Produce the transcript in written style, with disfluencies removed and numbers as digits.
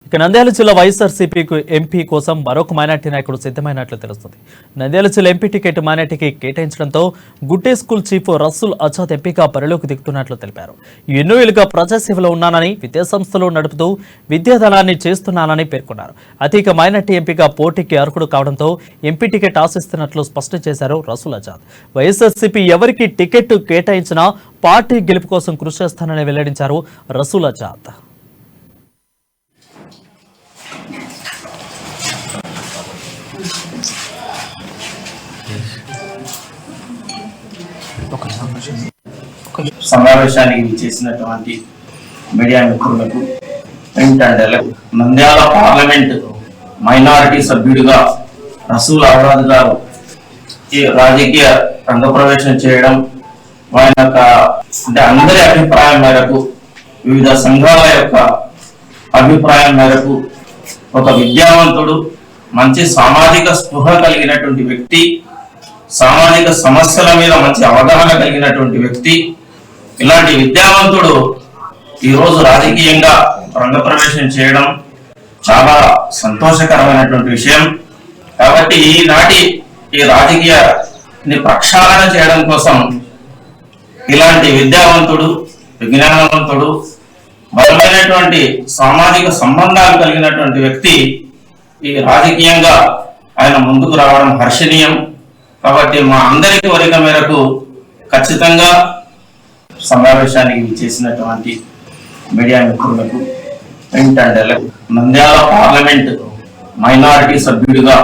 ఇక నంద్యాల జిల్లా వైఎస్ఆర్సీపీ ఎంపీ కోసం మరొక మైనార్టీ నాయకుడు సిద్ధమైనట్లు తెలుస్తుంది. నంద్యాల జిల్లా ఎంపీ టికెట్ మైనార్టీకి కేటాయించడంతో గుడ్డే స్కూల్ చీఫ్ రసూల్ అజాద్ ఎంపీగా బరిలోకి దిగుతున్నట్లు తెలిపారు. ఎన్నో ఏళ్లుగా ప్రజాసేవలో ఉన్నానని, విద్యాసంస్థలు నడుపుతూ విద్యాదానాన్ని చేస్తున్నానని పేర్కొన్నారు. అతిక మైనార్టీ ఎంపీగా పోటీకి అర్హుడు కావడంతో ఎంపీ టికెట్ ఆశిస్తున్నట్లు స్పష్టం చేశారు రసూల్ అజాద్. వైఎస్ఆర్సీపీ ఎవరికి టికెట్ కేటాయించినా పార్టీ గెలుపు కోసం కృషి చేస్తానని వెల్లడించారు రసూల్ అజాద్. సమావేశానికి చేసినటువంటి మీడియా మిత్రులకు print and Nandyal parliament minority సభ్యుడిగా రసూల్ అజాద్ గారు ఈ రాజకీయ రంగప్రవేశం చేయడం ఆయన అంటే అందరి అభిప్రాయం మేరకు, వివిధ సంఘాల యొక్క అభిప్రాయం మేరకు ఒక విద్యావంతుడు, మంచి సామాజిక స్పృహ కలిగినటువంటి వ్యక్తి, సామాజిక సమస్యల మీద మంచి అవగాహన కలిగినటువంటి వ్యక్తి, ఇలాంటి విద్యావంతుడు ఈరోజు రాజకీయంగా రంగప్రవేశం చేయడం చాలా సంతోషకరమైనటువంటి విషయం. కాబట్టి ఈనాటి ఈ రాజకీయాన్ని ప్రక్షాళన చేయడం కోసం ఇలాంటి విద్యావంతుడు, విజ్ఞానవంతుడు, బలమైనటువంటి సామాజిక సంబంధాలు కలిగినటువంటి వ్యక్తి ఈ రాజకీయంగా ఆయన ముందుకు రావడం హర్షణీయం. కాబట్టి మా అందరి కోరిక మేరకు ఖచ్చితంగా సమావేశానికి చేసినటువంటి మీడియా మిత్రులకు print and Nandyal parliament minority సభ్యుడిగా